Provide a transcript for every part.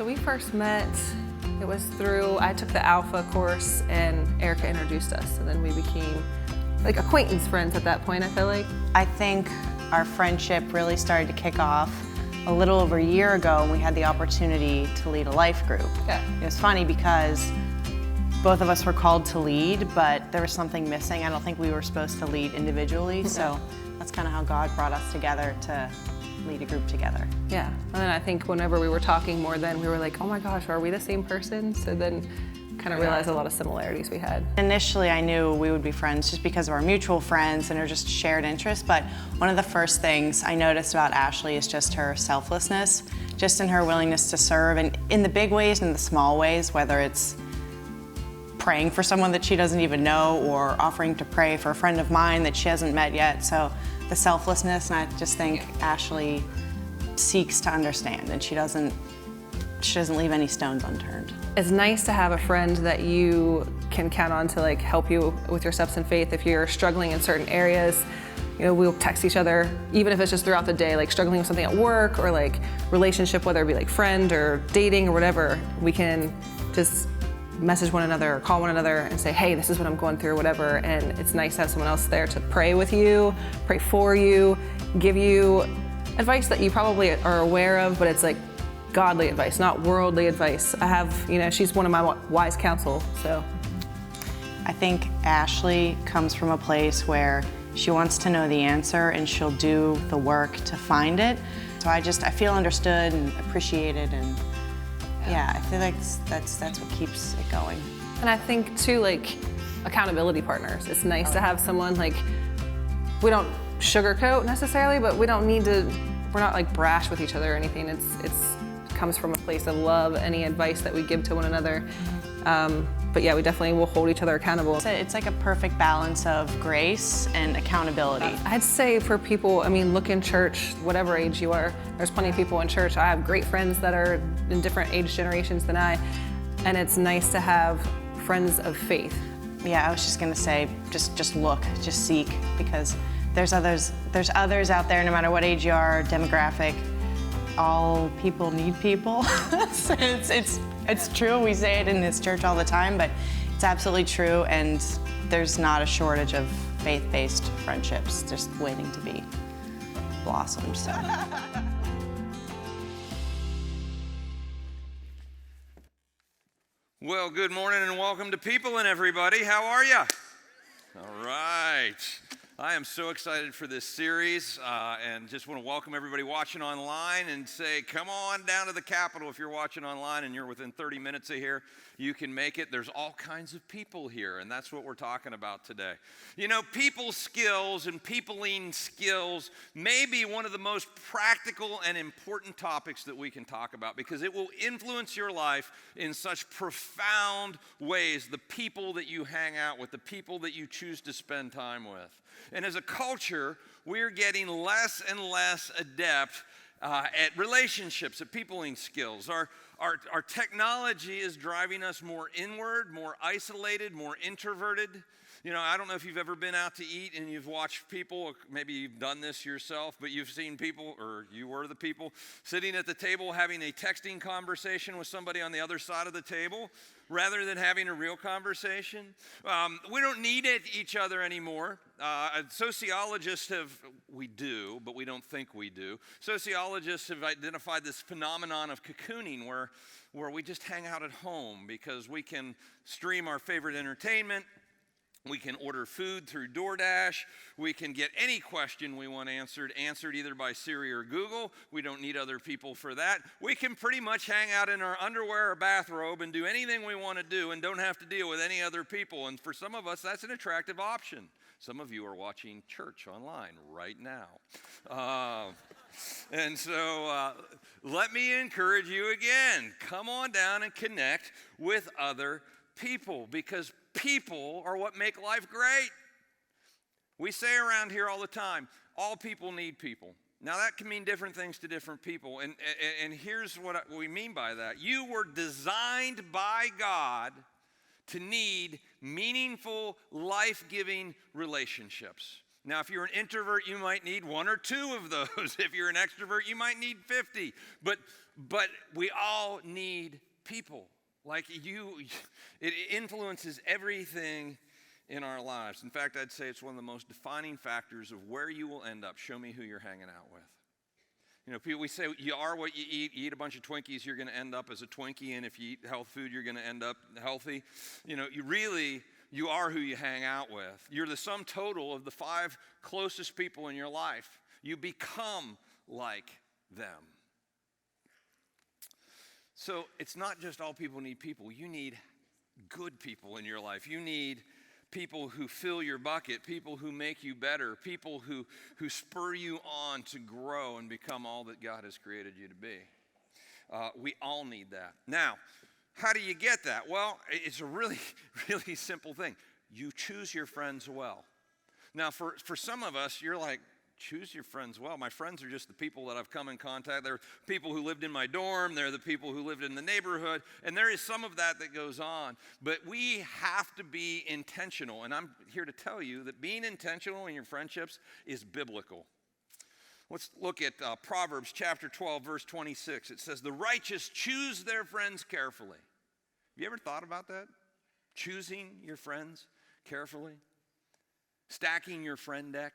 So we first met, it was through, I took the Alpha course and Erica introduced us, and then we became like acquaintance friends at that point, I feel like. I think our friendship really started to kick off a little over a year ago when we had the opportunity to lead a life group. Yeah. It was funny because both of us were called to lead, but there was something missing. I don't think we were supposed to lead individually, so that's kind of how God brought us together to lead a group together. Yeah, and then I think whenever we were talking more then, we were like, oh my gosh, are we the same person? So then kind of realized a lot of similarities we had. Initially, I knew we would be friends just because of our mutual friends and our just shared interests, but one of the first things I noticed about Ashley is just her selflessness, just in her willingness to serve, and in the big ways and the small ways, whether it's praying for someone that she doesn't even know or offering to pray for a friend of mine that she hasn't met yet. So the selflessness, and I just think Ashley seeks to understand, and she doesn't leave any stones unturned. It's nice to have a friend that you can count on to like help you with your steps in faith. If you're struggling in certain areas, you know, we'll text each other, even if it's just throughout the day, like struggling with something at work or like relationship, whether it be like friend or dating or whatever, we can just message one another or call one another and say, hey, this is what I'm going through or whatever. And it's nice to have someone else there to pray with you, pray for you, give you advice that you probably are aware of, but it's like godly advice, not worldly advice. I have, you know, she's one of my wise counsel, so. I think Ashley comes from a place where she wants to know the answer and she'll do the work to find it. So I feel understood and appreciated, and yeah, I feel like that's what keeps it going. And I think too, like accountability partners. It's nice to have someone like, we don't sugarcoat necessarily, but we don't need to, we're not like brash with each other or anything. It comes from a place of love, any advice that we give to one another. But yeah, we definitely will hold each other accountable. It's like a perfect balance of grace and accountability. I'd say for people, I mean, look in church, whatever age you are, there's plenty of people in church. I have great friends that are in different age generations than I, and it's nice to have friends of faith. Yeah, I was just gonna say, just look, just seek, because there's others out there, no matter what age you are, demographic. All people need people. So it's true, we say it in this church all the time, but it's absolutely true, and there's not a shortage of faith-based friendships just waiting to be blossomed, so. Well, good morning and welcome to People and everybody. How are you? All right. I am so excited for this series and just want to welcome everybody watching online and say, come on down to the Capitol if you're watching online and you're within 30 minutes of here. You can make it. There's all kinds of people here, and that's what we're talking about today. You know, people skills and peopling skills may be one of the most practical and important topics that we can talk about because it will influence your life in such profound ways, the people that you hang out with, the people that you choose to spend time with. And as a culture, we're getting less and less adept at relationships, at peopling skills. Our technology is driving us more inward, more isolated, more introverted. You know, I don't know if you've ever been out to eat and you've watched people, maybe you've done this yourself, but you've seen people, or you were the people, sitting at the table having a texting conversation with somebody on the other side of the table rather than having a real conversation. We don't need each other anymore. Sociologists we do, but we don't think we do. Sociologists have identified this phenomenon of cocooning where we just hang out at home because we can stream our favorite entertainment. We can order food through DoorDash. We can get any question we want answered either by Siri or Google. We don't need other people for that. We can pretty much hang out in our underwear or bathrobe and do anything we want to do and don't have to deal with any other people. And for some of us, that's an attractive option. Some of you are watching church online right now. And so let me encourage you again. Come on down and connect with other people, because people are what make life great. We say around here all the time, all people need people. Now that can mean different things to different people, and here's what we mean by that. You were designed by God to need meaningful, life-giving relationships. Now, if you're an introvert, you might need 1 or 2 of those. If you're an extrovert, you might need 50. But we all need people. Like you, it influences everything in our lives. In fact, I'd say it's one of the most defining factors of where you will end up. Show me who you're hanging out with. You know, people, we say you are what you eat. You eat a bunch of Twinkies, you're going to end up as a Twinkie. And if you eat health food, you're going to end up healthy. You know, you are who you hang out with. You're the sum total of the 5 closest people in your life. You become like them. So it's not just all people need people. You need good people in your life. You need people who fill your bucket, people who make you better, people who spur you on to grow and become all that God has created you to be. We all need that. Now, how do you get that? Well, it's a really, really simple thing. You choose your friends well. Now, for some of us, you're like, choose your friends well. My friends are just the people that I've come in contact. They're people who lived in my dorm. They're the people who lived in the neighborhood. And there is some of that goes on. But we have to be intentional. And I'm here to tell you that being intentional in your friendships is biblical. Let's look at Proverbs chapter 12, verse 26. It says, the righteous choose their friends carefully. Have you ever thought about that? Choosing your friends carefully? Stacking your friend deck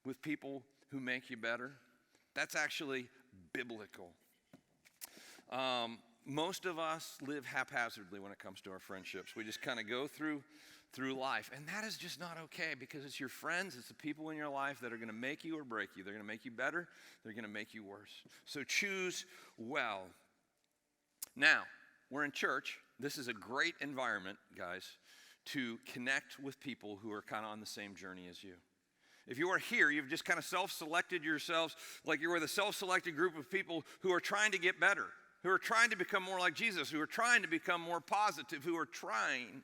with people who make you better? That's actually biblical. Most of us live haphazardly when it comes to our friendships. We just kind of go through life. And that is just not okay, because it's your friends, it's the people in your life that are going to make you or break you. They're going to make you better, they're going to make you worse. So choose well. Now, we're in church. This is a great environment, guys, to connect with people who are kind of on the same journey as you. If you are here, you've just kind of self-selected yourselves, like you're with a self-selected group of people who are trying to get better, who are trying to become more like Jesus, who are trying to become more positive, who are trying.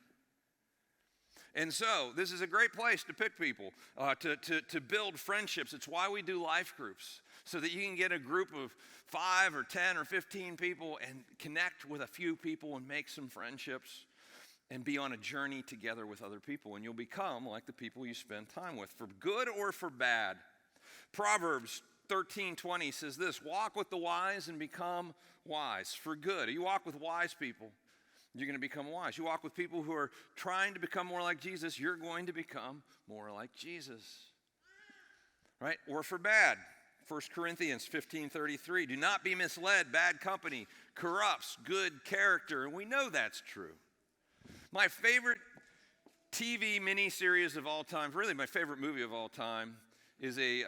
And so this is a great place to pick people, to build friendships. It's why we do life groups, so that you can get a group of 5 or 10 or 15 people and connect with a few people and make some friendships and be on a journey together with other people. And you'll become like the people you spend time with, for good or for bad. Proverbs 13:20 says this, walk with the wise and become wise, for good. You walk with wise people, you're going to become wise. You walk with people who are trying to become more like Jesus, you're going to become more like Jesus. Right? Or for bad. 1 Corinthians 15:33, do not be misled. Bad company corrupts good character. And we know that's true. My favorite TV miniseries of all time, really my favorite movie of all time, is a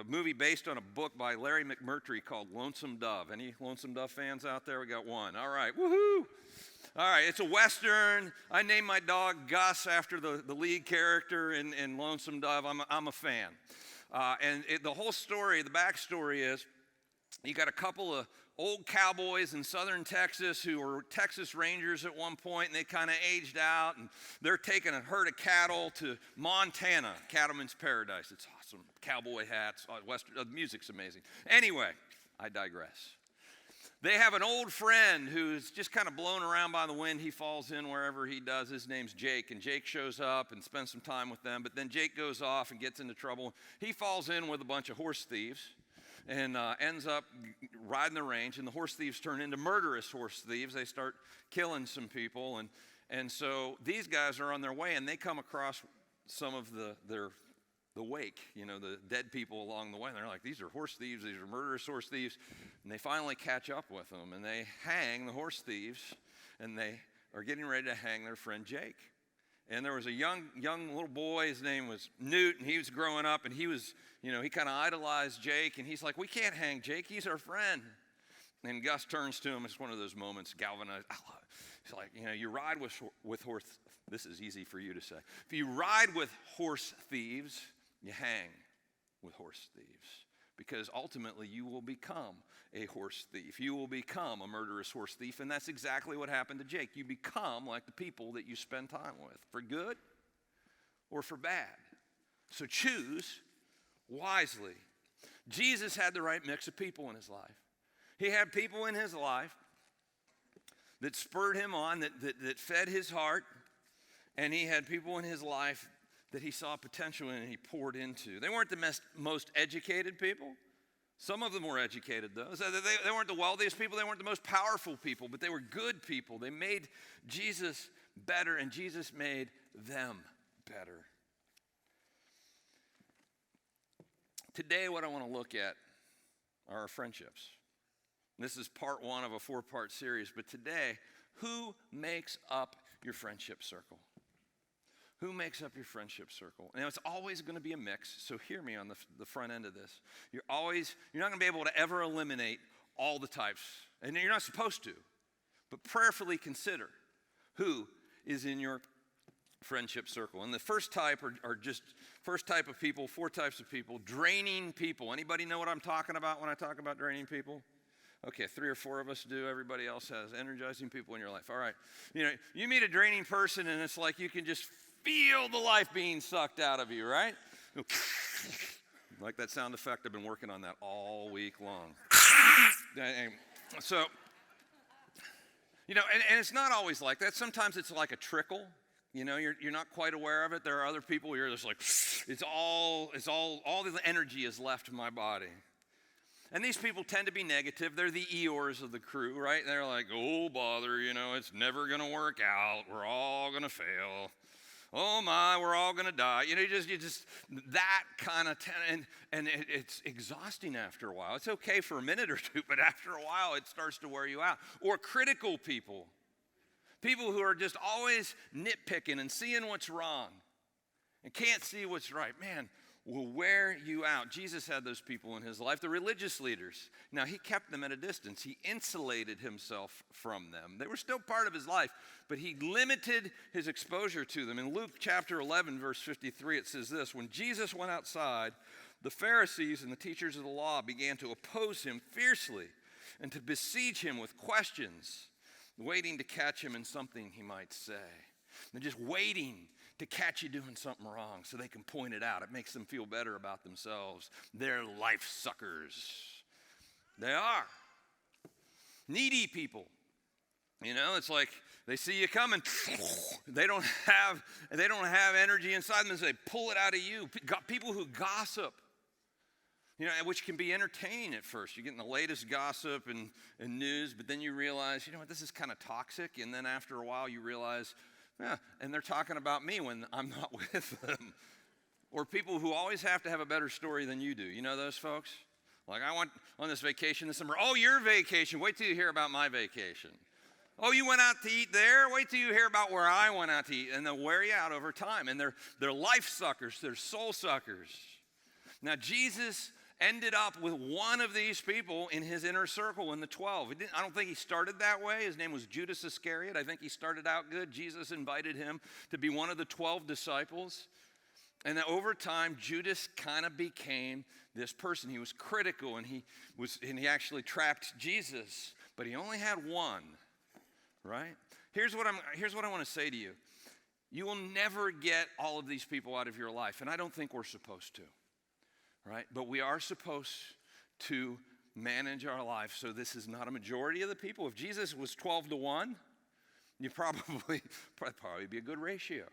movie based on a book by Larry McMurtry called Lonesome Dove. Any Lonesome Dove fans out there? We got one. All right, woohoo! All right, it's a Western. I named my dog Gus after the lead character in Lonesome Dove. I'm a fan. The whole story, the backstory is, you got a couple of old cowboys in southern Texas who were Texas Rangers at one point, and they kind of aged out, and they're taking a herd of cattle to Montana, Cattleman's Paradise. It's awesome. Cowboy hats, the music's amazing. Anyway, I digress. They have an old friend who's just kind of blown around by the wind. He falls in wherever he does. His name's Jake, and Jake shows up and spends some time with them, but then Jake goes off and gets into trouble. He falls in with a bunch of horse thieves and ends up riding the range, and the horse thieves turn into murderous horse thieves. They start killing some people, and so these guys are on their way, and they come across some of the wake, the dead people along the way, and they're like, these are horse thieves, these are murderous horse thieves, and they finally catch up with them, and they hang the horse thieves, and they are getting ready to hang their friend Jake. And there was a young little boy, his name was Newt, and he was growing up, and he was, he kind of idolized Jake, and he's like, we can't hang Jake, he's our friend. And Gus turns to him, it's one of those moments, galvanized. He's like, you ride with horse, this is easy for you to say. If you ride with horse thieves, you hang with horse thieves. Because ultimately you will become a horse thief. You will become a murderous horse thief, and that's exactly what happened to Jake. You become like the people that you spend time with, for good or for bad. So choose wisely. Jesus had the right mix of people in his life. He had people in his life that spurred him on, that fed his heart, and he had people in his life that he saw potential in and he poured into. They weren't the most educated people. Some of them were educated, though. So they weren't the wealthiest people. They weren't the most powerful people, but they were good people. They made Jesus better, and Jesus made them better. Today, what I want to look at are our friendships. This is part one of a 4-part series, but today, who makes up your friendship circle? Who makes up your friendship circle? Now, it's always going to be a mix, so hear me on the front end of this. You're not going to be able to ever eliminate all the types, and you're not supposed to, but prayerfully consider who is in your friendship circle. And the first type are just first type of people, 4 types of people, draining people. Anybody know what I'm talking about when I talk about draining people? Okay, 3 or 4 of us do. Everybody else has energizing people in your life. All right. You meet a draining person and it's like you can just feel the life being sucked out of you, right? Like that sound effect. I've been working on that all week long. So, and it's not always like that. Sometimes it's like a trickle. You're not quite aware of it. There are other people where you're just like, all the energy is left my body. And these people tend to be negative. They're the Eeyores of the crew, right? They're like, oh, bother, it's never going to work out. We're all going to fail. Oh, my, we're all going to die. You just that kind of, and it's exhausting after a while. It's okay for a minute or two, but after a while, it starts to wear you out. Or critical people. People who are just always nitpicking and seeing what's wrong and can't see what's right. Man, will wear you out. Jesus had those people in his life, the religious leaders. Now, he kept them at a distance. He insulated himself from them. They were still part of his life, but he limited his exposure to them. In Luke chapter 11, verse 53, it says this: when Jesus went outside, the Pharisees and the teachers of the law began to oppose him fiercely and to besiege him with questions, waiting to catch him in something he might say. They're just waiting to catch you doing something wrong so they can point it out. It makes them feel better about themselves. They're life suckers. They are. Needy people. It's like they see you coming. They don't have energy inside them, so they pull it out of you. People who gossip. Which can be entertaining at first. You're getting the latest gossip and news, but then you realize, this is kind of toxic. And then after a while, you realize, and they're talking about me when I'm not with them. Or people who always have to have a better story than you do. You know those folks? Like, I went on this vacation this summer. Oh, your vacation. Wait till you hear about my vacation. Oh, you went out to eat there? Wait till you hear about where I went out to eat. And they'll wear you out over time. And they're life suckers. They're soul suckers. Now, Jesus ended up with one of these people in his inner circle in the 12. I don't think he started that way. His name was Judas Iscariot. I think he started out good. Jesus invited him to be one of the 12 disciples. And then over time, Judas kind of became this person. He was critical, and he actually trapped Jesus. But he only had one, right? Here's what I want to say to you. You will never get all of these people out of your life, and I don't think we're supposed to. Right? But we are supposed to manage our life so this is not a majority of the people. If Jesus was 12-1, you'd probably be a good ratio,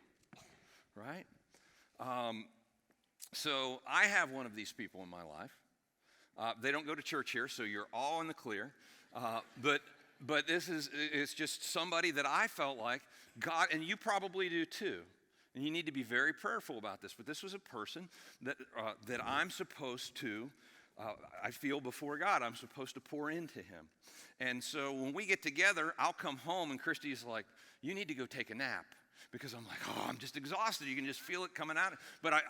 right? So I have one of these people in my life. They don't go to church here, so you're all in the clear. But it's just somebody that I felt like God, and you probably do too. And you need to be very prayerful about this. But this was a person that I'm supposed to, I feel before God, I'm supposed to pour into him. And so when we get together, I'll come home and Christy's like, you need to go take a nap. Because I'm like, I'm just exhausted. You can just feel it coming out. But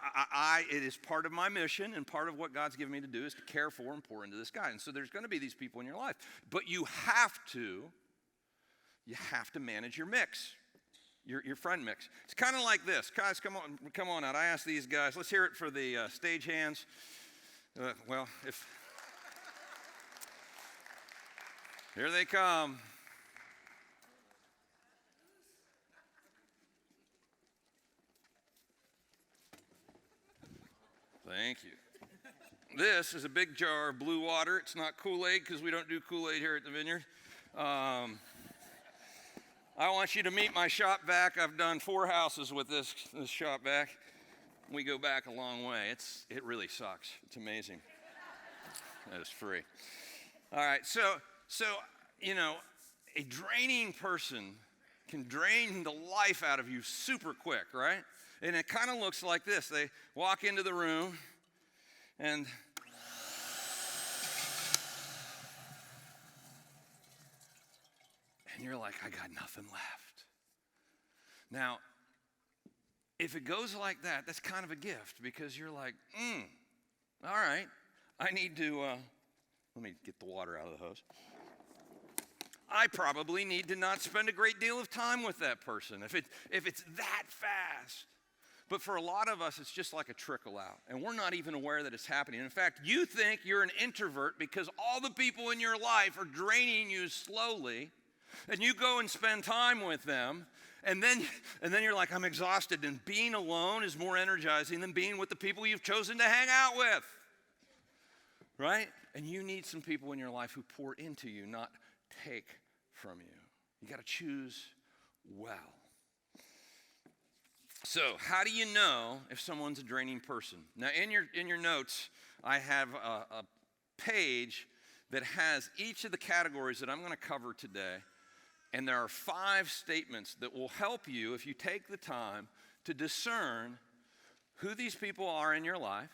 it is part of my mission, and part of what God's given me to do is to care for and pour into this guy. And so there's going to be these people in your life. But you have to manage your mix. Your friend mix. It's kind of like this. Guys, come on out. I asked these guys. Let's hear it for the stage hands. Here they come. Thank you. This is a big jar of blue water. It's not Kool-Aid because we don't do Kool-Aid here at the Vineyard. I want you to meet my shop vac. I've done 4 houses with this shop vac. we go back a long way. It really sucks. It's amazing. That is free. All right, so a draining person can drain the life out of you super quick, right? And it kind of looks like this. They walk into the room and you're like, I got nothing left. Now, if it goes like that, that's kind of a gift because you're like, all right, I need to, let me get the water out of the hose. I probably need to not spend a great deal of time with that person if it's that fast. But for a lot of us, it's just like a trickle out, and we're not even aware that it's happening. In fact, you think you're an introvert because all the people in your life are draining you slowly, and you go and spend time with them, and then you're like, I'm exhausted, and being alone is more energizing than being with the people you've chosen to hang out with, right? And you need some people in your life who pour into you, not take from you. You got to choose well. So, how do you know if someone's a draining person? Now, in your notes, I have a page that has each of the categories that I'm going to cover today, and there are 5 statements that will help you if you take the time to discern who these people are in your life,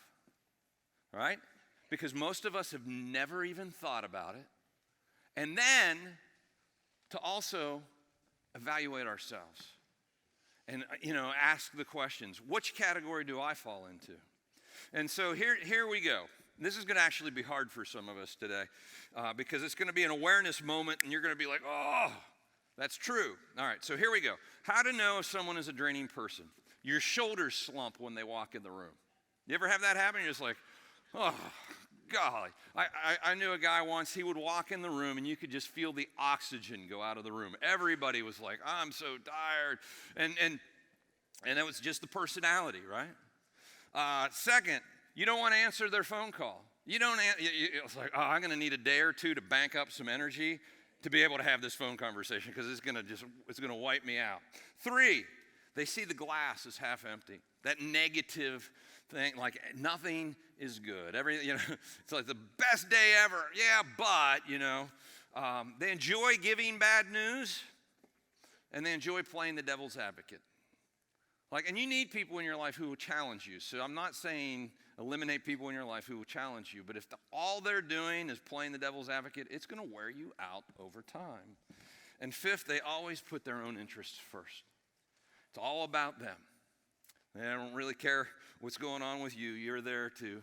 right? Because most of us have never even thought about it. And then to also evaluate ourselves and, ask the questions, which category do I fall into? And so here we go. This is going to actually be hard for some of us today because it's going to be an awareness moment and you're going to be like, oh, that's true. All right, so here we go. How to know if someone is a draining person. Your shoulders slump when they walk in the room. You ever have that happen? You're just like, oh, golly. I knew a guy once, he would walk in the room and you could just feel the oxygen go out of the room. Everybody was like, I'm so tired. And that was just the personality, right? Second, you don't want to answer their phone call. It's like, oh, I'm going to need a day or two to bank up some energy to be able to have this phone conversation because it's going to wipe me out. 3, they see the glass as half empty. That negative thing, like nothing is good. It's like the best day ever. Yeah, but, they enjoy giving bad news and they enjoy playing the devil's advocate. And you need people in your life who will challenge you. So I'm not saying eliminate people in your life who will challenge you, but if all they're doing is playing the devil's advocate, it's going to wear you out over time. And 5th, they always put their own interests first. It's all about them. They don't really care what's going on with you. You're there to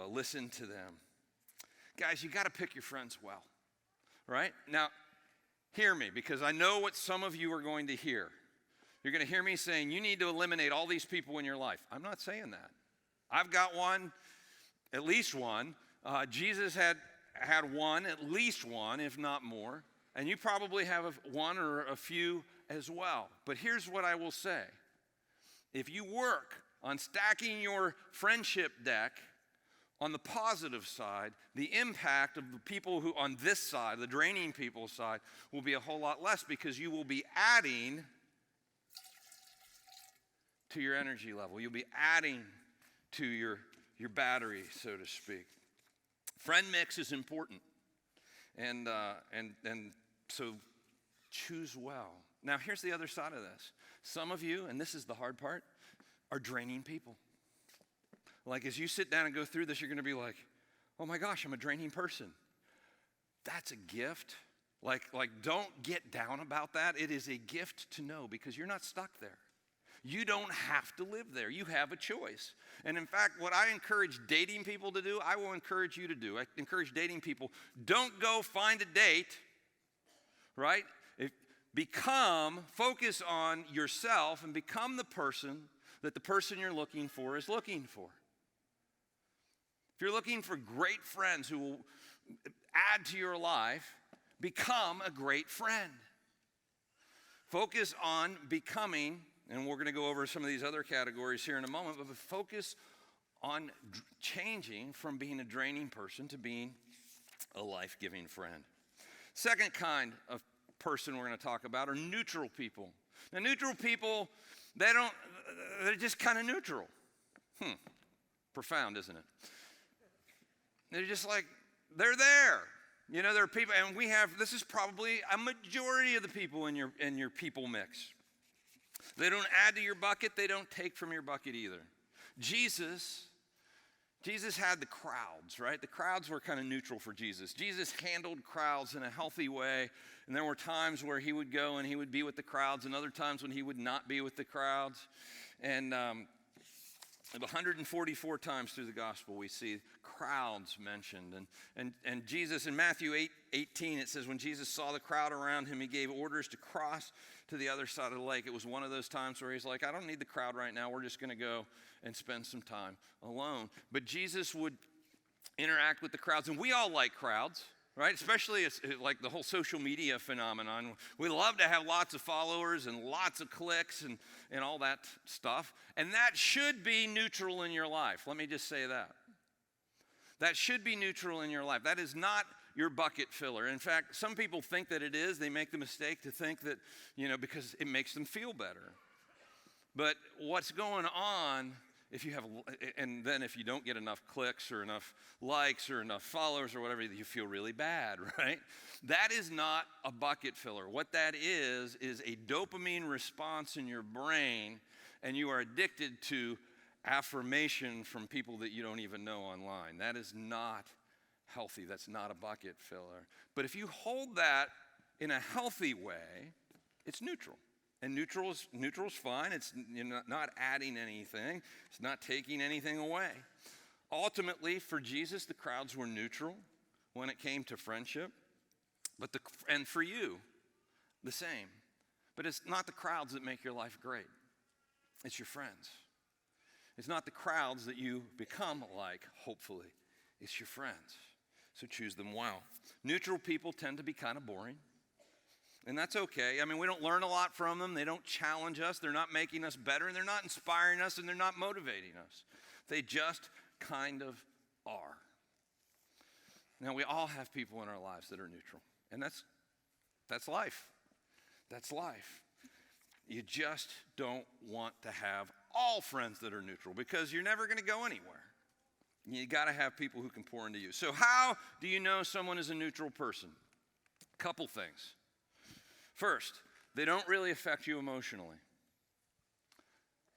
listen to them. Guys, you got to pick your friends well, right? Now, hear me, because I know what some of you are going to hear. You're going to hear me saying, you need to eliminate all these people in your life. I'm not saying that. I've got one, at least one. Jesus had one, at least one, if not more. And you probably have one or a few as well. But here's what I will say. If you work on stacking your friendship deck on the positive side, the impact of the people who on this side, the draining people's side, will be a whole lot less because you will be adding to your energy level. You'll be adding to your battery, so to speak. Friend mix is important. And so choose well. Now, here's the other side of this. Some of you, and this is the hard part, are draining people. As you sit down and go through this, you're going to be like, oh my gosh, I'm a draining person. That's a gift. Don't get down about that. It is a gift to know because you're not stuck there. You don't have to live there. You have a choice. And in fact, what I encourage dating people to do, I will encourage you to do. I encourage dating people, don't go find a date, right? Focus on yourself and become the person that the person you're looking for is looking for. If you're looking for great friends who will add to your life, become a great friend. Focus on becoming, and we're going to go over some of these other categories here in a moment, but focus on changing from being a draining person to being a life-giving friend. Second kind of person we're going to talk about are neutral people. Now, neutral people, they're just kind of neutral. Profound, isn't it? They're just like, they're there. You know, there are people, and this is probably a majority of the people in your people mix. They don't add to your bucket, they don't take from your bucket either. Jesus had the crowds, right? The crowds were kind of neutral for Jesus. Jesus handled crowds in a healthy way, and there were times where he would go and he would be with the crowds, and other times when he would not be with the crowds. And 144 times through the gospel we see crowds mentioned. And Jesus, in Matthew 8:18, it says, when Jesus saw the crowd around him, he gave orders to cross to the other side of the lake. It was one of those times where he's like, I don't need the crowd right now. We're just going to go and spend some time alone. But Jesus would interact with the crowds, and we all like crowds, right? Especially like the whole social media phenomenon. We love to have lots of followers and lots of clicks and all that stuff. And that should be neutral in your life. Let me just say that. That should be neutral in your life. That is not your bucket filler. In fact, some people think that it is. They make the mistake to think that, because it makes them feel better. But what's going on, if you don't get enough clicks or enough likes or enough followers or whatever, you feel really bad, right? That is not a bucket filler. What that is a dopamine response in your brain, and you are addicted to affirmation from people that you don't even know online. That is not healthy. That's not a bucket filler. But if you hold that in a healthy way, it's neutral. And neutral is fine. It's not adding anything. It's not taking anything away. Ultimately, for Jesus, the crowds were neutral when it came to friendship. And for you, the same. But it's not the crowds that make your life great. It's your friends. It's not the crowds that you become like, hopefully. It's your friends. So choose them well. Neutral people tend to be kind of boring. And that's okay. I mean, we don't learn a lot from them. They don't challenge us. They're not making us better, and they're not inspiring us, and they're not motivating us. They just kind of are. Now, we all have people in our lives that are neutral, and that's life. That's life. You just don't want to have all friends that are neutral because you're never going to go anywhere. You got to have people who can pour into you. So how do you know someone is a neutral person? A couple things. First, they don't really affect you emotionally.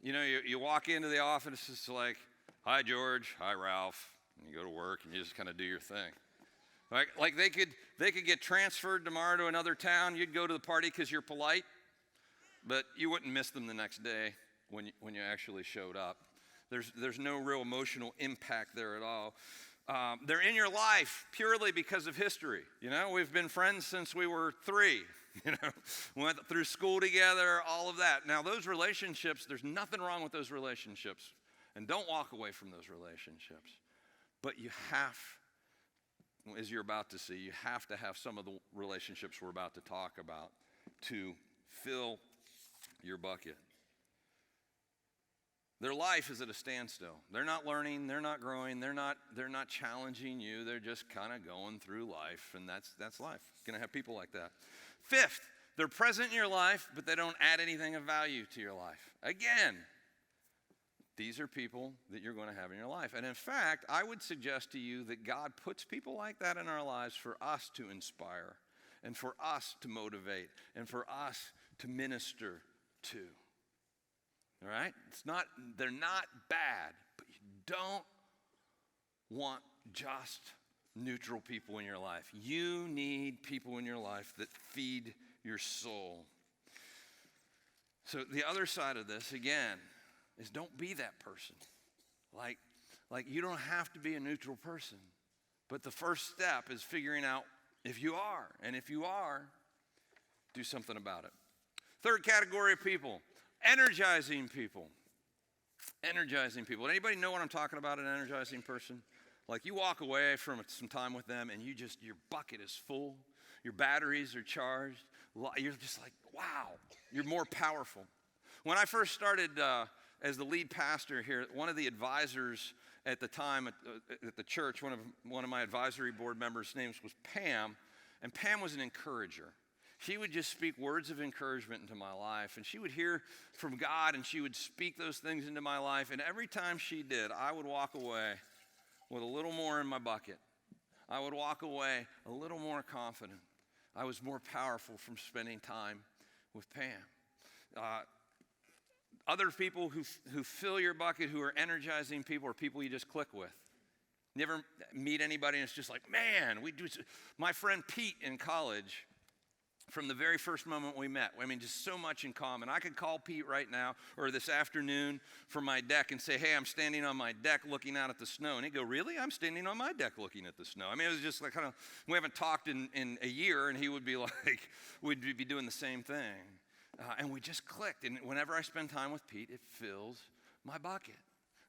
You walk into the office, it's like, hi, George, hi, Ralph. And you go to work and you just kind of do your thing. Like they could get transferred tomorrow to another town. You'd go to the party because you're polite, but you wouldn't miss them the next day when you actually showed up. There's no real emotional impact there at all. They're in your life purely because of history. We've been friends since we were 3. We went through school together, all of that. Now, those relationships, there's nothing wrong with those relationships. And don't walk away from those relationships. But you have, as you're about to see, you have to have some of the relationships we're about to talk about to fill your bucket. Their life is at a standstill. They're not learning, they're not growing, they're not challenging you. They're just kind of going through life, and that's life. You're going to have people like that. Fifth, they're present in your life, but they don't add anything of value to your life. Again, these are people that you're going to have in your life. And in fact, I would suggest to you that God puts people like that in our lives for us to inspire and for us to motivate and for us to minister to. All right? They're not bad, but you don't want just neutral people in your life. You need people in your life that feed your soul. So the other side of this, again, is don't be that person. Like you don't have to be a neutral person. But the first step is figuring out if you are. And if you are, do something about it. Third category of people. Energizing people. Energizing people. Anybody know what I'm talking about, an energizing person? Like you walk away from some time with them and your bucket is full. Your batteries are charged. You're just like, wow, you're more powerful. When I first started as the lead pastor here, one of the advisors at the time at the church, one of my advisory board members' names was Pam, and Pam was an encourager. She would just speak words of encouragement into my life, and she would hear from God, and she would speak those things into my life, and every time she did, I would walk away with a little more in my bucket. I would walk away a little more confident. I was more powerful from spending time with Pam. Other people who fill your bucket, who are energizing people, are people you just click with. Never meet anybody and it's just like, man, we do. My friend Pete in college, from the very first moment we met, I mean, just so much in common. I could call Pete right now or this afternoon from my deck and say, hey, I'm standing on my deck looking out at the snow. And he'd go, really? I'm standing on my deck looking at the snow. I mean, it was just like kind of, we haven't talked in a year, and he would be like, we'd be doing the same thing. And we just clicked. And whenever I spend time with Pete, it fills my bucket,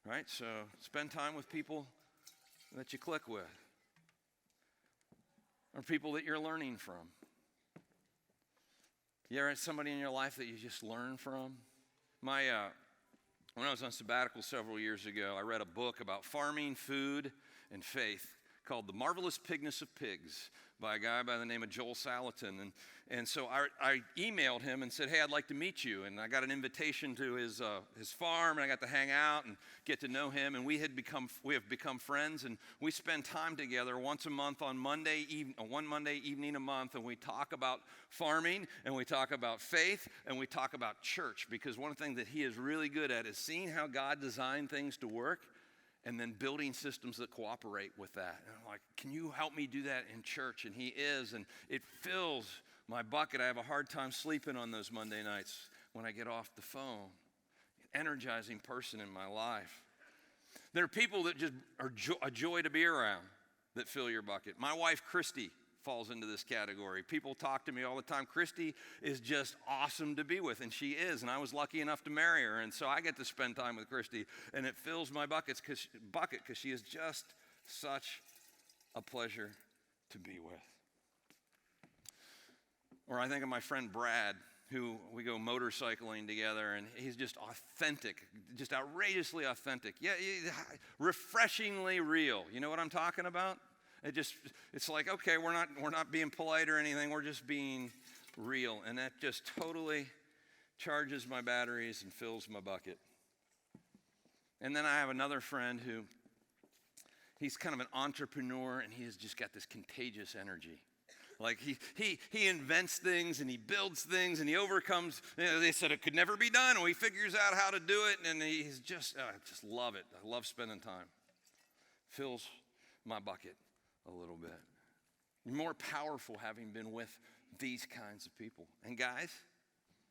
right? So spend time with people that you click with, or people that you're learning from. You ever had somebody in your life that you just learn from? When I was on sabbatical several years ago, I read a book about farming, food, and faith called The Marvelous Pigness of Pigs by a guy by the name of Joel Salatin. And so I emailed him and said, hey, I'd like to meet you. And I got an invitation to his farm, and I got to hang out and get to know him. And we have become friends, and we spend time together once a month on one Monday evening a month, and we talk about farming, and we talk about faith, and we talk about church. Because one thing that he is really good at is seeing how God designed things to work, and then building systems that cooperate with that. And I'm like, can you help me do that in church? And he is, and it fills my bucket. I have a hard time sleeping on those Monday nights when I get off the phone. An energizing person in my life. There are people that just are a joy to be around that fill your bucket. My wife, Christy, falls into this category. People talk to me all the time. Christy is just awesome to be with, and she is, and I was lucky enough to marry her, and so I get to spend time with Christy, and it fills my bucket because she is just such a pleasure to be with. Or I think of my friend Brad, who we go motorcycling together, and he's just authentic, just outrageously authentic. Yeah, refreshingly real. You know what I'm talking about? It's like, okay, we're not being polite or anything, we're just being real. And that just totally charges my batteries and fills my bucket. And then I have another friend who, he's kind of an entrepreneur, and he has just got this contagious energy. Like he invents things, and he builds things, and he overcomes, they said it could never be done, and he figures out how to do it, and he's just, I just love it. I love spending time. Fills my bucket a little bit. You're more powerful having been with these kinds of people. And guys,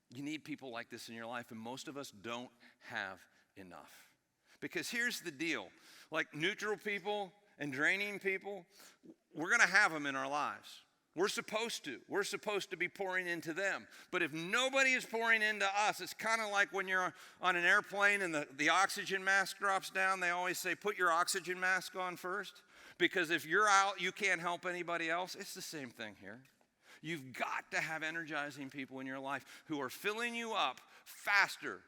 you need people like this in your life, and most of us don't have enough. Because here's the deal, like neutral people and draining people, we're gonna have them in our lives. We're supposed to be pouring into them. But if nobody is pouring into us, it's kind of like when you're on an airplane and the oxygen mask drops down. They always say, put your oxygen mask on first. Because if you're out, you can't help anybody else. It's the same thing here. You've got to have energizing people in your life who are filling you up faster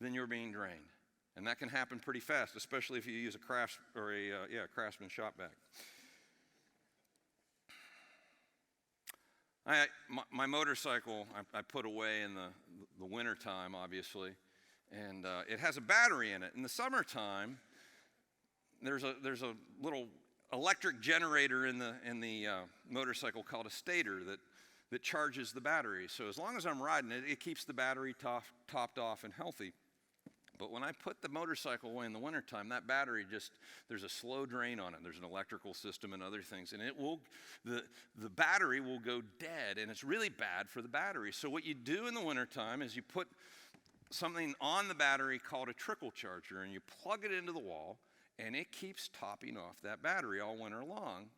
than you're being drained. And that can happen pretty fast, especially if you use a Craftsman shop vac. My motorcycle, I put away in the winter time, obviously, and it has a battery in it. In the summertime, there's a little electric generator in the motorcycle called a stator that charges the battery. So as long as I'm riding it, it keeps the battery topped off and healthy. But when I put the motorcycle away in the wintertime, that battery there's a slow drain on it. There's an electrical system and other things, and the battery will go dead, and it's really bad for the battery. So what you do in the wintertime is you put something on the battery called a trickle charger, and you plug it into the wall, and it keeps topping off that battery all winter long.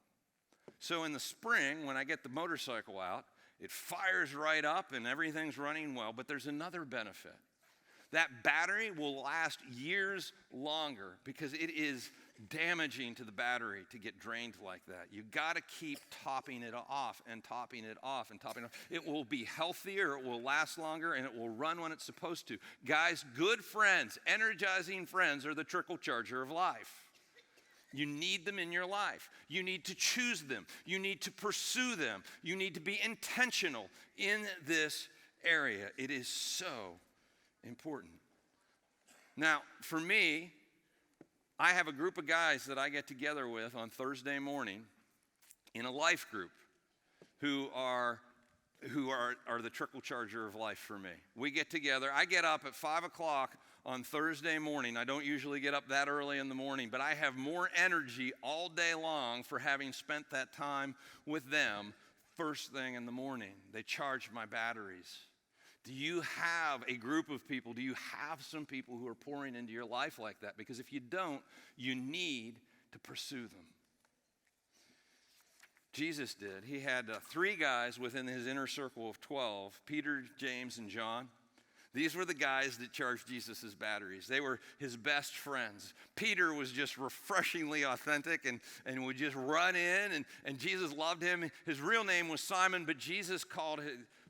So in the spring, when I get the motorcycle out, it fires right up, and everything's running well, but there's another benefit. That battery will last years longer because it is damaging to the battery to get drained like that. You've got to keep topping it off and topping it off and topping it off. It will be healthier, it will last longer, and it will run when it's supposed to. Guys, good friends, energizing friends are the trickle charger of life. You need them in your life. You need to choose them. You need to pursue them. You need to be intentional in this area. It is so important. Now, for me, I have a group of guys that I get together with on Thursday morning in a life group who are the trickle charger of life for me. We get together. I get up at 5 o'clock on Thursday morning. I don't usually get up that early in the morning, but I have more energy all day long for having spent that time with them first thing in the morning. They charge my batteries. Do you have a group of people? Do you have some people who are pouring into your life like that? Because if you don't, you need to pursue them. Jesus did. He had 3 guys within his inner circle of 12, Peter, James, and John. These were the guys that charged Jesus' batteries. They were his best friends. Peter was just refreshingly authentic and would just run in, and Jesus loved him. His real name was Simon, but Jesus called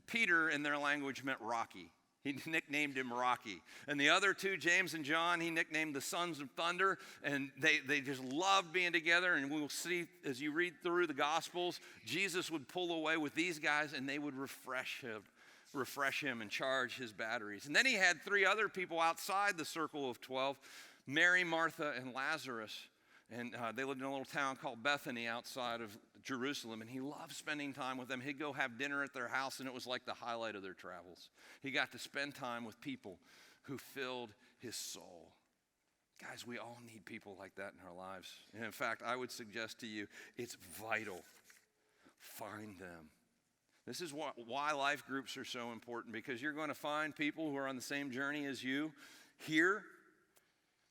Peter, in their language, meant Rocky. He nicknamed him Rocky. And the other 2, James and John, he nicknamed the Sons of Thunder. And they just loved being together. And we'll see, as you read through the Gospels, Jesus would pull away with these guys and they would refresh him and charge his batteries. And then he had 3 other people outside the circle of 12, Mary, Martha, and Lazarus. And they lived in a little town called Bethany outside of Jerusalem, and he loved spending time with them. He'd go have dinner at their house, and it was like the highlight of their travels. He got to spend time with people who filled his soul. Guys, we all need people like that in our lives. And in fact, I would suggest to you, it's vital. Find them. This is why life groups are so important, because you're going to find people who are on the same journey as you here.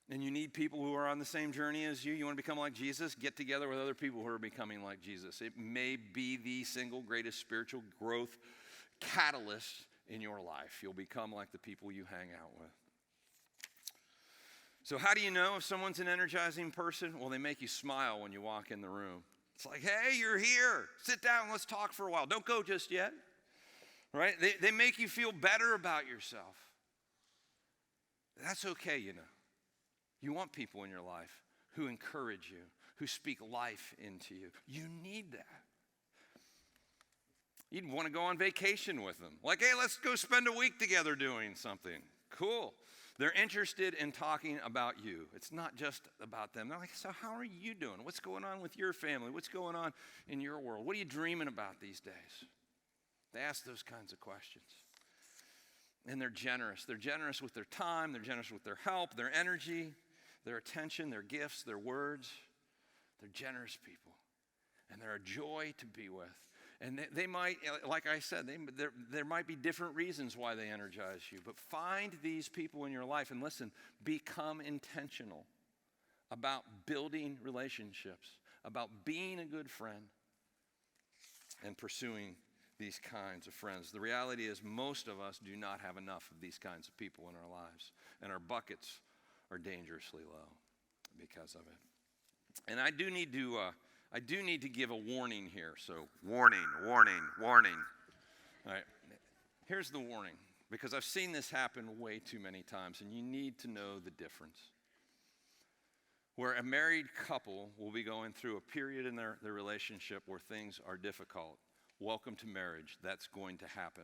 And you need people who are on the same journey as you. You want to become like Jesus? Get together with other people who are becoming like Jesus. It may be the single greatest spiritual growth catalyst in your life. You'll become like the people you hang out with. So how do you know if someone's an energizing person? Well, they make you smile when you walk in the room. It's like, hey, you're here. Sit down, let's talk for a while. Don't go just yet. Right? They make you feel better about yourself. That's okay, you know. You want people in your life who encourage you, who speak life into you. You need that. You'd want to go on vacation with them. Like, hey, let's go spend a week together doing something. Cool. They're interested in talking about you. It's not just about them. They're like, so how are you doing? What's going on with your family? What's going on in your world? What are you dreaming about these days? They ask those kinds of questions. And they're generous. They're generous with their time. They're generous with their help, their energy, their attention, their gifts, their words. They're generous people. And they're a joy to be with. And they might, like I said, there might be different reasons why they energize you. But find these people in your life and listen, become intentional about building relationships, about being a good friend, and pursuing these kinds of friends. The reality is most of us do not have enough of these kinds of people in our lives. And our buckets are dangerously low because of it. And I do need to give a warning here. So warning. All right. Here's the warning, because I've seen this happen way too many times, and you need to know the difference. Where a married couple will be going through a period in their relationship where things are difficult. Welcome to marriage. That's going to happen,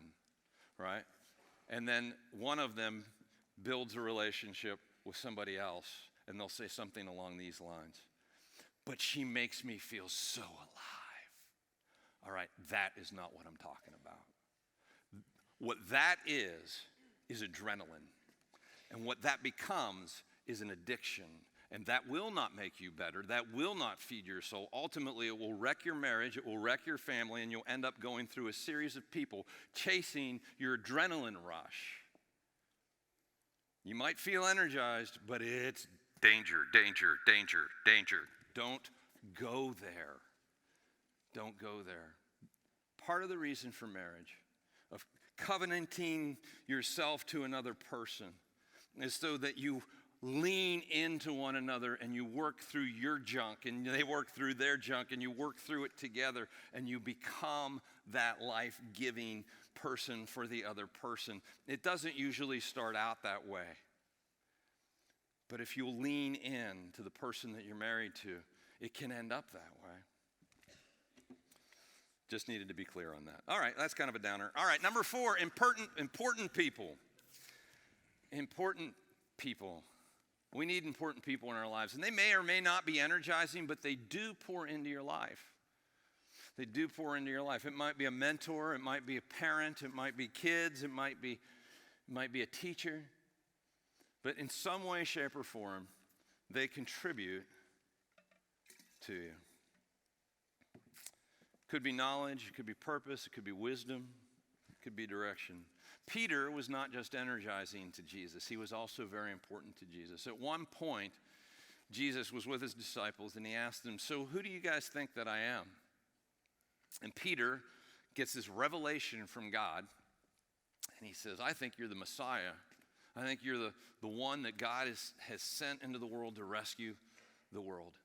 right? And then one of them builds a relationship with somebody else, and they'll say something along these lines. But she makes me feel so alive. All right, that is not what I'm talking about. What that is adrenaline. And what that becomes is an addiction. And that will not make you better. That will not feed your soul. Ultimately, it will wreck your marriage. It will wreck your family. And you'll end up going through a series of people chasing your adrenaline rush. You might feel energized, but it's danger. Don't go there. Don't go there. Part of the reason for marriage, of covenanting yourself to another person, is so that you lean into one another and you work through your junk and they work through their junk and you work through it together and you become that life-giving person for the other person. It doesn't usually start out that way. But if you'll lean in to the person that you're married to it can end up that way. Just needed to be clear on that. All right, that's kind of a downer. All right, number 4, important people. Important people. We need important people in our lives, and they may or may not be energizing, but they do pour into your life. They do pour into your life. It might be a mentor, it might be a parent, it might be kids, it might be a teacher. But in some way, shape, or form, they contribute to you. Could be knowledge, it could be purpose, it could be wisdom, it could be direction. Peter was not just energizing to Jesus, he was also very important to Jesus. At one point, Jesus was with his disciples and he asked them, "So who do you guys think that I am?" And Peter gets this revelation from God and he says, "I think you're the Messiah. I think you're the one that God has sent into the world to rescue the world."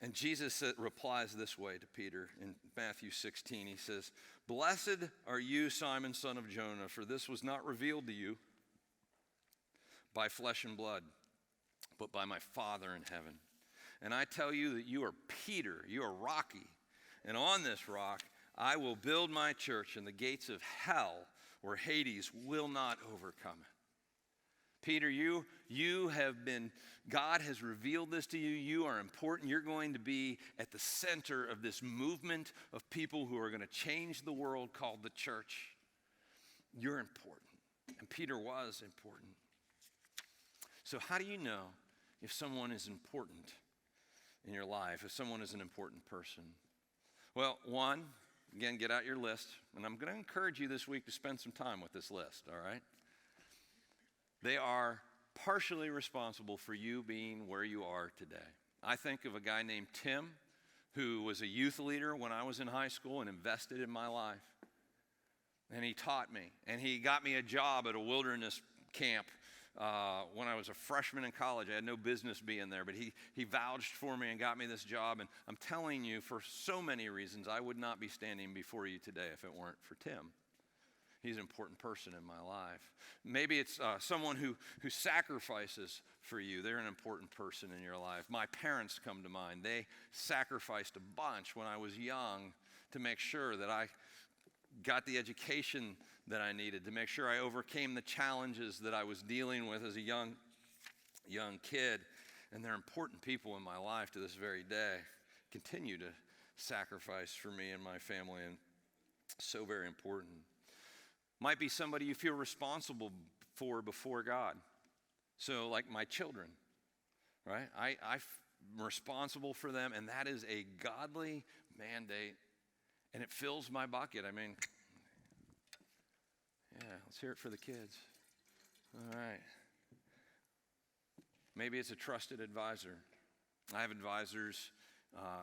And Jesus replies this way to Peter in Matthew 16. He says, "Blessed are you, Simon, son of Jonah, for this was not revealed to you by flesh and blood, but by my Father in heaven. And I tell you that you are Peter, you are rocky, and on this rock I will build my church, and the gates of hell or Hades will not overcome it." Peter, you have been, God has revealed this to you. You are important. You're going to be at the center of this movement of people who are going to change the world called the church. You're important. And Peter was important. So how do you know if someone is important in your life, if someone is an important person? Well, one, again, get out your list. And I'm going to encourage you this week to spend some time with this list, all right? They are partially responsible for you being where you are today. I think of a guy named Tim, who was a youth leader when I was in high school and invested in my life. And he taught me, and he got me a job at a wilderness camp when I was a freshman in college. I had no business being there, but he vouched for me and got me this job. And I'm telling you, for so many reasons, I would not be standing before you today if it weren't for Tim. He's an important person in my life. Maybe it's someone who sacrifices for you. They're an important person in your life. My parents come to mind. They sacrificed a bunch when I was young to make sure that I got the education that I needed, to make sure I overcame the challenges that I was dealing with as a young kid. And they're important people in my life to this very day. Continue to sacrifice for me and my family, and so very important. Might be somebody you feel responsible for before God. So like my children, right? I'm responsible for them, and that is a godly mandate, and it fills my bucket. I mean, yeah, let's hear it for the kids. All right. Maybe it's a trusted advisor. I have advisors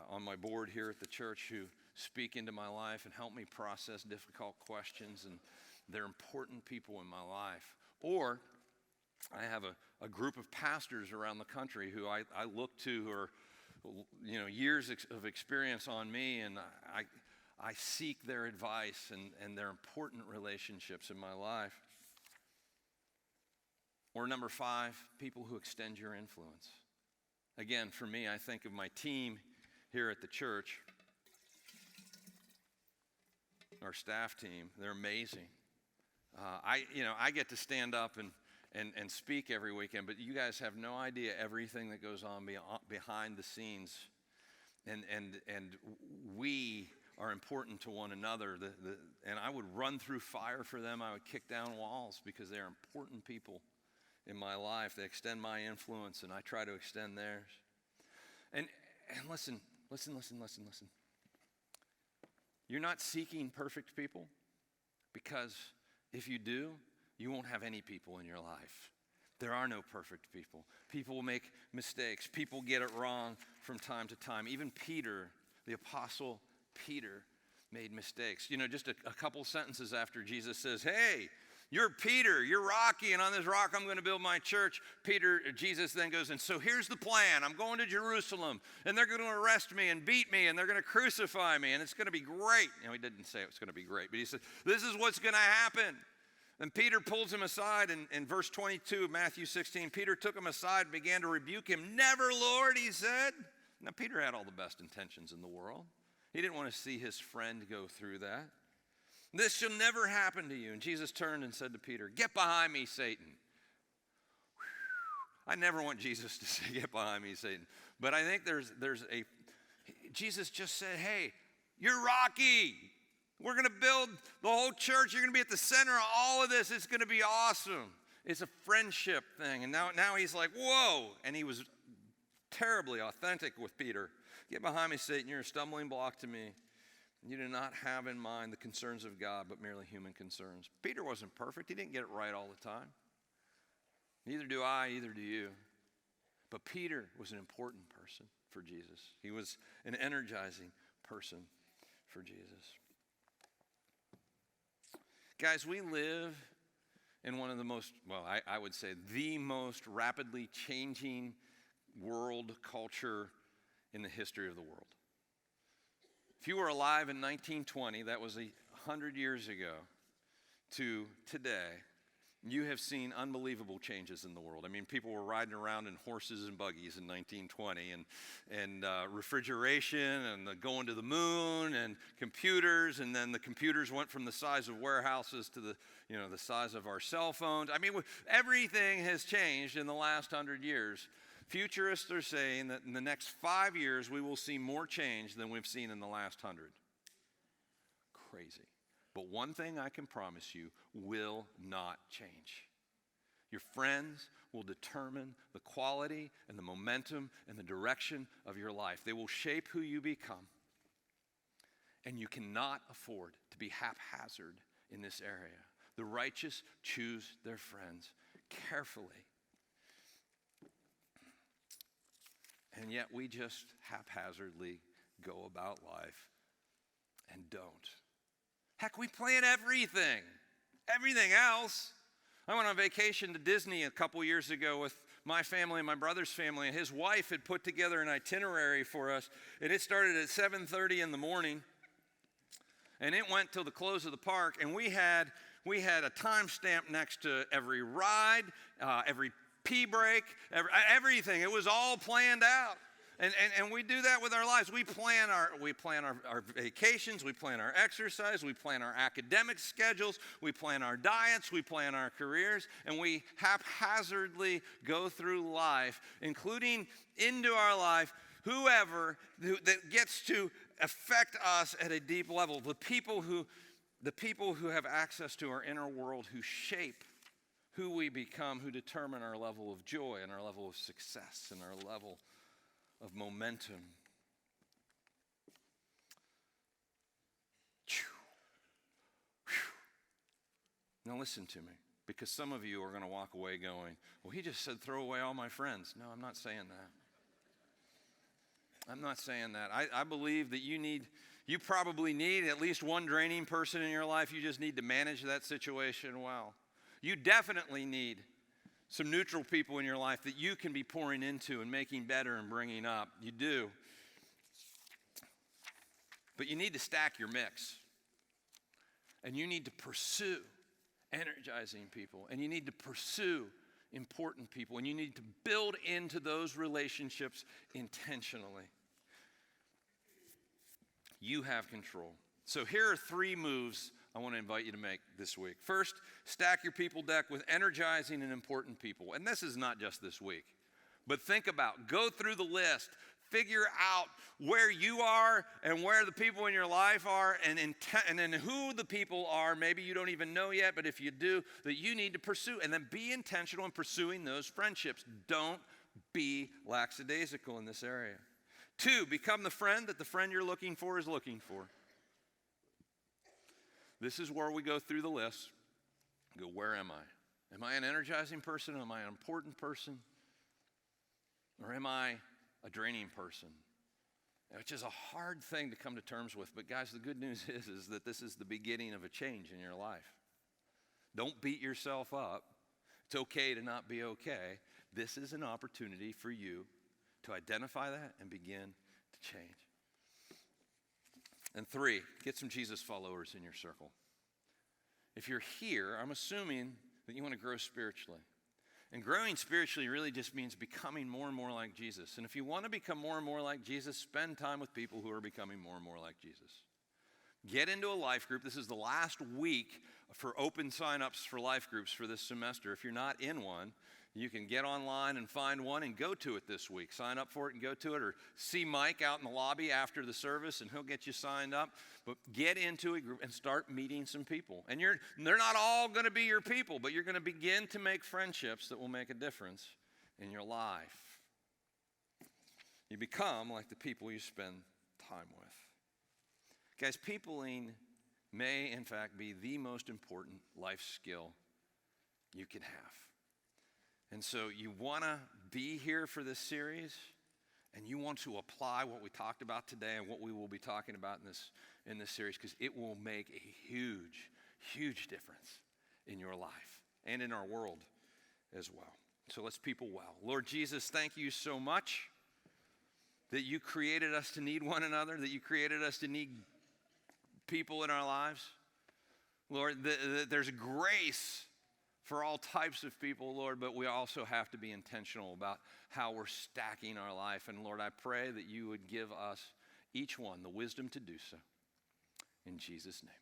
on my board here at the church who speak into my life and help me process difficult questions, and they're important people in my life. Or I have a group of pastors around the country who I look to, who are, years of experience on me, and I seek their advice, and they're important relationships in my life. Or number 5, people who extend your influence. Again, for me, I think of my team here at the church, our staff team. They're amazing. I get to stand up and speak every weekend, but you guys have no idea everything that goes on behind the scenes. And we are important to one another. And I would run through fire for them. I would kick down walls because they're important people in my life. They extend my influence, and I try to extend theirs. And listen. You're not seeking perfect people, because if you do, you won't have any people in your life. There are no perfect people. People will make mistakes. People get it wrong from time to time. Even Peter, the apostle Peter, made mistakes. Just a couple sentences after Jesus says, "Hey, you're Peter, you're rocky, and on this rock I'm going to build my church." Jesus then goes, "And so here's the plan. I'm going to Jerusalem, and they're going to arrest me and beat me, and they're going to crucify me, and it's going to be great." He didn't say it was going to be great, but he said, "This is what's going to happen." And Peter pulls him aside in verse 22 of Matthew 16. Peter took him aside and began to rebuke him. "Never, Lord," he said. Now, Peter had all the best intentions in the world. He didn't want to see his friend go through that. This shall never happen to you. And Jesus turned and said to Peter, get behind me, Satan. I never want Jesus to say, get behind me, Satan. But I think Jesus just said, hey, you're Rocky. We're going to build the whole church. You're going to be at the center of all of this. It's going to be awesome. It's a friendship thing. And now he's like, whoa. And he was terribly authentic with Peter. Get behind me, Satan. You're a stumbling block to me. You do not have in mind the concerns of God, but merely human concerns. Peter wasn't perfect. He didn't get it right all the time. Neither do I, neither do you. But Peter was an important person for Jesus. He was an energizing person for Jesus. Guys, we live in one of the most, I would say the most rapidly changing world culture in the history of the world. If you were alive in 1920, that was 100 years ago, to today, you have seen unbelievable changes in the world. I mean, people were riding around in horses and buggies in 1920, and refrigeration, and going to the moon, and computers, and then the computers went from the size of warehouses to the size of our cell phones. I mean, everything has changed in the last 100 years. Futurists are saying that in the next 5 years, we will see more change than we've seen in the last 100. Crazy. But one thing I can promise you will not change. Your friends will determine the quality and the momentum and the direction of your life. They will shape who you become. And you cannot afford to be haphazard in this area. The righteous choose their friends carefully. And yet we just haphazardly go about life and don't. Heck, we plan everything else. I went on vacation to Disney a couple years ago with my family and my brother's family, and his wife had put together an itinerary for us, and it started at 7:30 in the morning, and it went till the close of the park, and we had a timestamp next to every ride, every pee break, everything. It was all planned out. And we do that with our lives. We plan our vacations, we plan our exercise, we plan our academic schedules, we plan our diets, we plan our careers, and we haphazardly go through life, including into our life whoever that gets to affect us at a deep level. The people who have access to our inner world, who shape who we become, who determine our level of joy and our level of success and our level of momentum. Now listen to me, because some of you are going to walk away going, well, he just said throw away all my friends. No, I'm not saying that. I'm not saying that. I believe that you probably need at least one draining person in your life. You just need to manage that situation well. You definitely need some neutral people in your life that you can be pouring into and making better and bringing up. You do. But you need to stack your mix. And you need to pursue energizing people. And you need to pursue important people. And you need to build into those relationships intentionally. You have control. So here are 3 moves I want to invite you to make this week. First, stack your people deck with energizing and important people. And this is not just this week. But go through the list, figure out where you are and where the people in your life are, and then who the people are. Maybe you don't even know yet, but if you do, that you need to pursue. And then be intentional in pursuing those friendships. Don't be lackadaisical in this area. 2, become the friend that the friend you're looking for is looking for. This is where we go through the list. Go, where am I? Am I an energizing person? Am I an important person? Or am I a draining person? Which is a hard thing to come to terms with. But guys, the good news is that this is the beginning of a change in your life. Don't beat yourself up. It's okay to not be okay. This is an opportunity for you to identify that and begin to change. And 3, get some Jesus followers in your circle. If you're here, I'm assuming that you want to grow spiritually. And growing spiritually really just means becoming more and more like Jesus. And if you want to become more and more like Jesus, spend time with people who are becoming more and more like Jesus. Get into a life group. This is the last week for open signups for life groups for this semester. If you're not in one, you can get online and find one and go to it this week. Sign up for it and go to it, or see Mike out in the lobby after the service and he'll get you signed up. But get into a group and start meeting some people. And they're not all going to be your people, but you're going to begin to make friendships that will make a difference in your life. You become like the people you spend time with. Guys, peopling may, in fact, be the most important life skill you can have. And so you want to be here for this series, and you want to apply what we talked about today and what we will be talking about in this series, because it will make a huge, huge difference in your life and in our world as well. So let's people well. Lord Jesus, thank you so much that you created us to need one another, that you created us to need people in our lives. Lord, there's grace for all types of people, Lord, but we also have to be intentional about how we're stacking our life. And Lord, I pray that you would give us, each one, the wisdom to do so. In Jesus' name.